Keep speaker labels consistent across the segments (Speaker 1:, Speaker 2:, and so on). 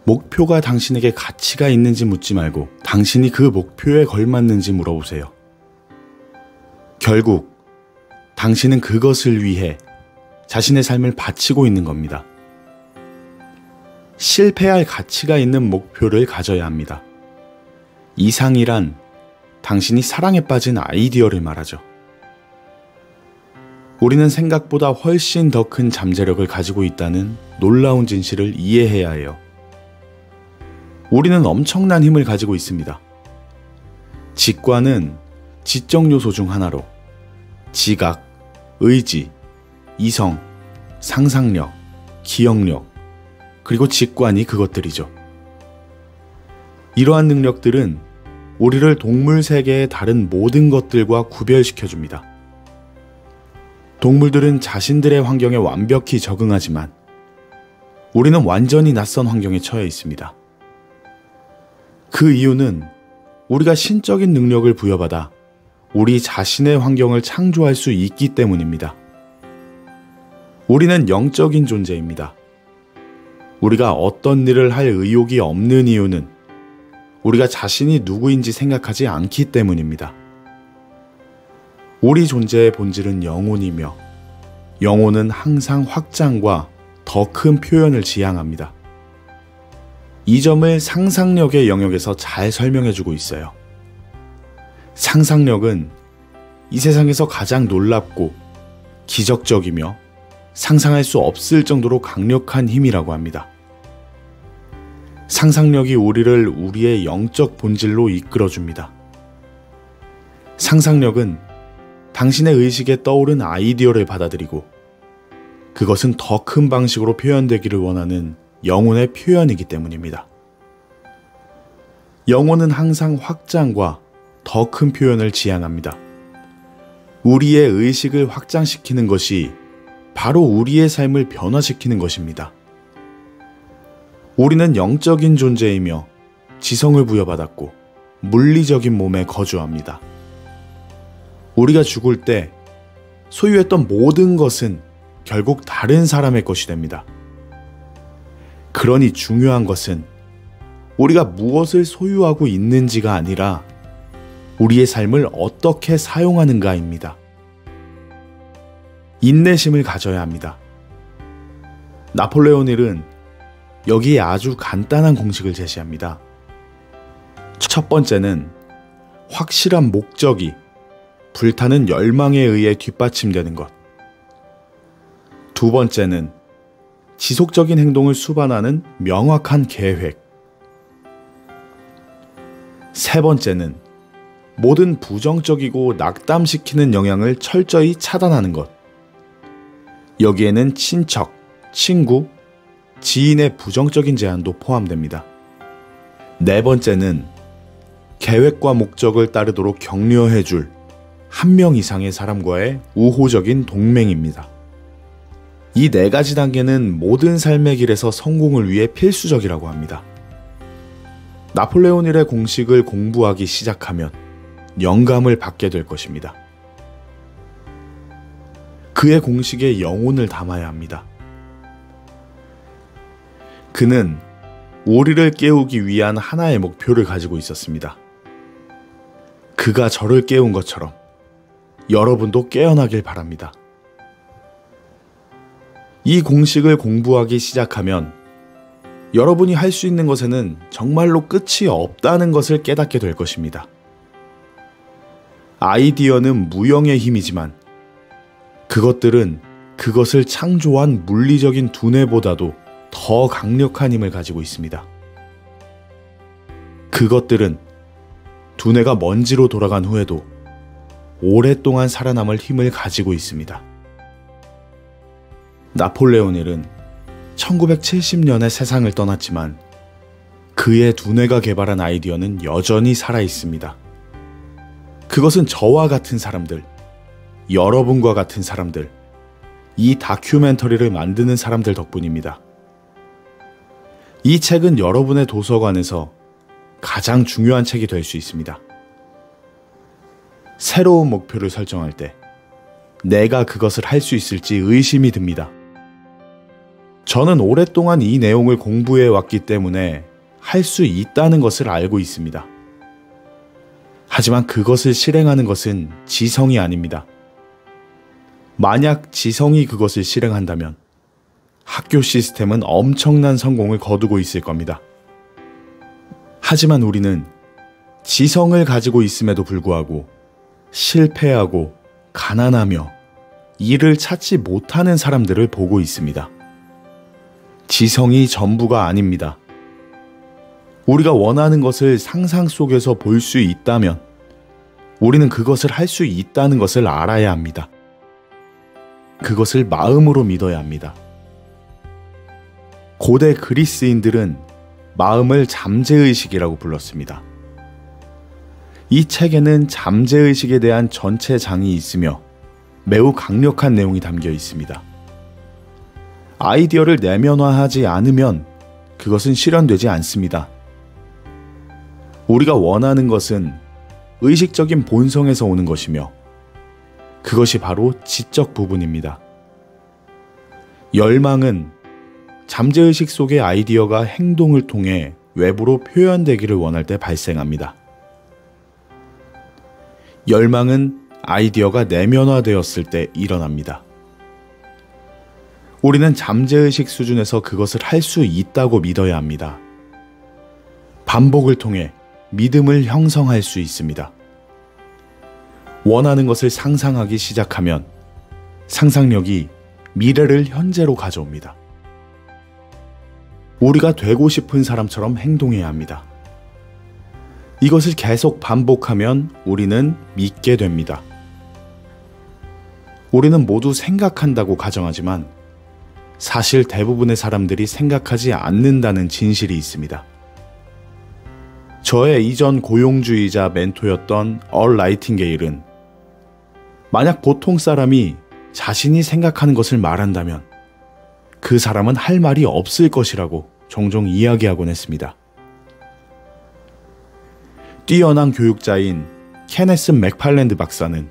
Speaker 1: 목표가 당신에게 가치가 있는지 묻지 말고 당신이 그 목표에 걸맞는지 물어보세요. 결국 당신은 그것을 위해 자신의 삶을 바치고 있는 겁니다. 실패할 가치가 있는 목표를 가져야 합니다. 이상이란 당신이 사랑에 빠진 아이디어를 말하죠. 우리는 생각보다 훨씬 더 큰 잠재력을 가지고 있다는 놀라운 진실을 이해해야 해요. 우리는 엄청난 힘을 가지고 있습니다. 직관은 지적 요소 중 하나로 지각, 의지, 이성, 상상력, 기억력, 그리고 직관이 그것들이죠. 이러한 능력들은 우리를 동물 세계의 다른 모든 것들과 구별시켜줍니다. 동물들은 자신들의 환경에 완벽히 적응하지만 우리는 완전히 낯선 환경에 처해 있습니다. 그 이유는 우리가 신적인 능력을 부여받아 우리 자신의 환경을 창조할 수 있기 때문입니다. 우리는 영적인 존재입니다. 우리가 어떤 일을 할 의욕이 없는 이유는 우리가 자신이 누구인지 생각하지 않기 때문입니다. 우리 존재의 본질은 영혼이며 영혼은 항상 확장과 더 큰 표현을 지향합니다. 이 점을 상상력의 영역에서 잘 설명해주고 있어요. 상상력은 이 세상에서 가장 놀랍고 기적적이며 상상할 수 없을 정도로 강력한 힘이라고 합니다. 상상력이 우리를 우리의 영적 본질로 이끌어줍니다. 상상력은 당신의 의식에 떠오른 아이디어를 받아들이고 그것은 더 큰 방식으로 표현되기를 원하는 영혼의 표현이기 때문입니다. 영혼은 항상 확장과 더 큰 표현을 지향합니다. 우리의 의식을 확장시키는 것이 바로 우리의 삶을 변화시키는 것입니다. 우리는 영적인 존재이며 지성을 부여받았고 물리적인 몸에 거주합니다. 우리가 죽을 때 소유했던 모든 것은 결국 다른 사람의 것이 됩니다. 그러니 중요한 것은 우리가 무엇을 소유하고 있는지가 아니라 우리의 삶을 어떻게 사용하는가입니다. 인내심을 가져야 합니다. 나폴레온 힐은 여기에 아주 간단한 공식을 제시합니다. 첫 번째는 확실한 목적이 불타는 열망에 의해 뒷받침되는 것. 두 번째는 지속적인 행동을 수반하는 명확한 계획. 세 번째는 모든 부정적이고 낙담시키는 영향을 철저히 차단하는 것. 여기에는 친척, 친구, 지인의 부정적인 제안도 포함됩니다. 네 번째는 계획과 목적을 따르도록 격려해줄 한 명 이상의 사람과의 우호적인 동맹입니다. 이 네 가지 단계는 모든 삶의 길에서 성공을 위해 필수적이라고 합니다. 나폴레온 힐의 공식을 공부하기 시작하면 영감을 받게 될 것입니다. 그의 공식에 영혼을 담아야 합니다. 그는 우리를 깨우기 위한 하나의 목표를 가지고 있었습니다. 그가 저를 깨운 것처럼 여러분도 깨어나길 바랍니다. 이 공식을 공부하기 시작하면 여러분이 할 수 있는 것에는 정말로 끝이 없다는 것을 깨닫게 될 것입니다. 아이디어는 무형의 힘이지만 그것들은 그것을 창조한 물리적인 두뇌보다도 더 강력한 힘을 가지고 있습니다. 그것들은 두뇌가 먼지로 돌아간 후에도 오랫동안 살아남을 힘을 가지고 있습니다. 나폴레온 힐은 1970년에 세상을 떠났지만 그의 두뇌가 개발한 아이디어는 여전히 살아있습니다. 그것은 저와 같은 사람들, 여러분과 같은 사람들, 이 다큐멘터리를 만드는 사람들 덕분입니다. 이 책은 여러분의 도서관에서 가장 중요한 책이 될 수 있습니다. 새로운 목표를 설정할 때 내가 그것을 할 수 있을지 의심이 듭니다. 저는 오랫동안 이 내용을 공부해 왔기 때문에 할 수 있다는 것을 알고 있습니다. 하지만 그것을 실행하는 것은 지성이 아닙니다. 만약 지성이 그것을 실행한다면 학교 시스템은 엄청난 성공을 거두고 있을 겁니다. 하지만 우리는 지성을 가지고 있음에도 불구하고 실패하고 가난하며 일을 찾지 못하는 사람들을 보고 있습니다. 지성이 전부가 아닙니다. 우리가 원하는 것을 상상 속에서 볼 수 있다면 우리는 그것을 할 수 있다는 것을 알아야 합니다. 그것을 마음으로 믿어야 합니다. 고대 그리스인들은 마음을 잠재의식이라고 불렀습니다. 이 책에는 잠재의식에 대한 전체 장이 있으며 매우 강력한 내용이 담겨 있습니다. 아이디어를 내면화하지 않으면 그것은 실현되지 않습니다. 우리가 원하는 것은 의식적인 본성에서 오는 것이며 그것이 바로 지적 부분입니다. 열망은 잠재의식 속의 아이디어가 행동을 통해 외부로 표현되기를 원할 때 발생합니다. 열망은 아이디어가 내면화되었을 때 일어납니다. 우리는 잠재의식 수준에서 그것을 할 수 있다고 믿어야 합니다. 반복을 통해 믿음을 형성할 수 있습니다. 원하는 것을 상상하기 시작하면 상상력이 미래를 현재로 가져옵니다. 우리가 되고 싶은 사람처럼 행동해야 합니다. 이것을 계속 반복하면 우리는 믿게 됩니다. 우리는 모두 생각한다고 가정하지만 사실 대부분의 사람들이 생각하지 않는다는 진실이 있습니다. 저의 이전 고용주의자 멘토였던 얼 나이팅게일은 만약 보통 사람이 자신이 생각하는 것을 말한다면 그 사람은 할 말이 없을 것이라고 종종 이야기하곤 했습니다. 뛰어난 교육자인 케네스 맥팔랜드 박사는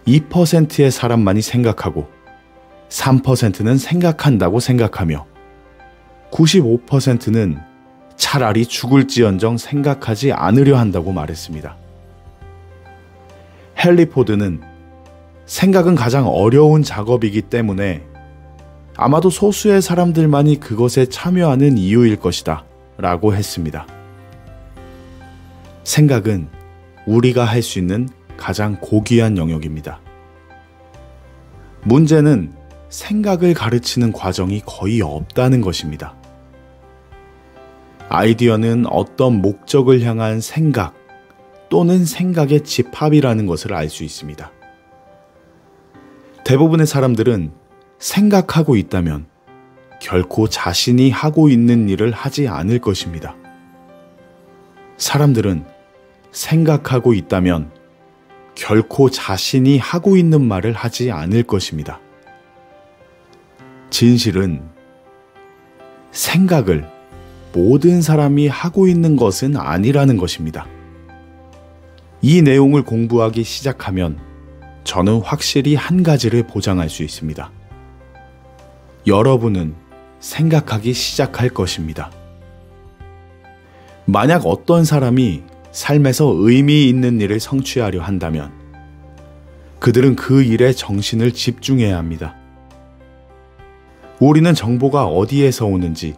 Speaker 1: 2%의 사람만이 생각하고 3%는 생각한다고 생각하며 95%는 차라리 죽을지언정 생각하지 않으려 한다고 말했습니다. 헨리 포드는 생각은 가장 어려운 작업이기 때문에 아마도 소수의 사람들만이 그것에 참여하는 이유일 것이다 라고 했습니다. 생각은 우리가 할 수 있는 가장 고귀한 영역입니다. 문제는 생각을 가르치는 과정이 거의 없다는 것입니다. 아이디어는 어떤 목적을 향한 생각 또는 생각의 집합이라는 것을 알 수 있습니다. 대부분의 사람들은 생각하고 있다면 결코 자신이 하고 있는 일을 하지 않을 것입니다. 사람들은 생각하고 있다면 결코 자신이 하고 있는 말을 하지 않을 것입니다. 진실은 생각을 모든 사람이 하고 있는 것은 아니라는 것입니다. 이 내용을 공부하기 시작하면 저는 확실히 한 가지를 보장할 수 있습니다. 여러분은 생각하기 시작할 것입니다. 만약 어떤 사람이 삶에서 의미 있는 일을 성취하려 한다면 그들은 그 일에 정신을 집중해야 합니다. 우리는 정보가 어디에서 오는지,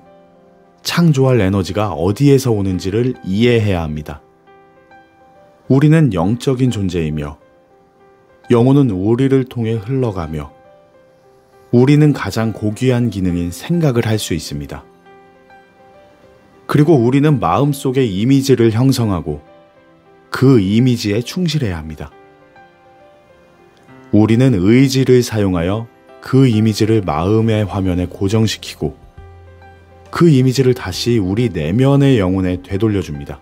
Speaker 1: 창조할 에너지가 어디에서 오는지를 이해해야 합니다. 우리는 영적인 존재이며 영혼은 우리를 통해 흘러가며 우리는 가장 고귀한 기능인 생각을 할 수 있습니다. 그리고 우리는 마음속에 이미지를 형성하고 그 이미지에 충실해야 합니다. 우리는 의지를 사용하여 그 이미지를 마음의 화면에 고정시키고 그 이미지를 다시 우리 내면의 영혼에 되돌려줍니다.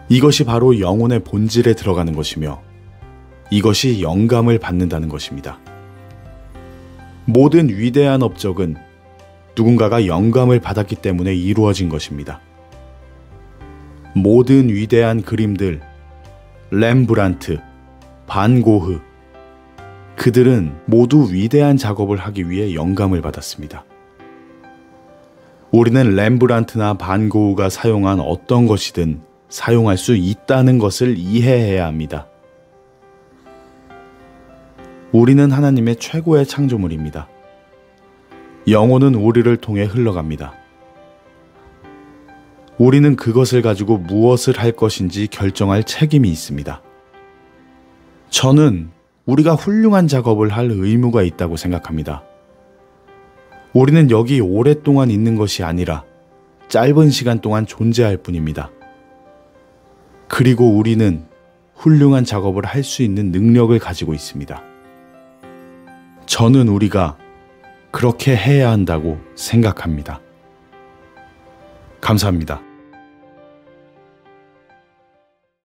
Speaker 1: 이것이 바로 영혼의 본질에 들어가는 것이며 이것이 영감을 받는다는 것입니다. 모든 위대한 업적은 누군가가 영감을 받았기 때문에 이루어진 것입니다. 모든 위대한 그림들, 렘브란트, 반 고흐, 그들은 모두 위대한 작업을 하기 위해 영감을 받았습니다. 우리는 렘브란트나 반 고흐가 사용한 어떤 것이든 사용할 수 있다는 것을 이해해야 합니다. 우리는 하나님의 최고의 창조물입니다. 영혼은 우리를 통해 흘러갑니다. 우리는 그것을 가지고 무엇을 할 것인지 결정할 책임이 있습니다. 저는 우리가 훌륭한 작업을 할 의무가 있다고 생각합니다. 우리는 여기 오랫동안 있는 것이 아니라 짧은 시간 동안 존재할 뿐입니다. 그리고 우리는 훌륭한 작업을 할 수 있는 능력을 가지고 있습니다. 저는 우리가 그렇게 해야 한다고 생각합니다. 감사합니다.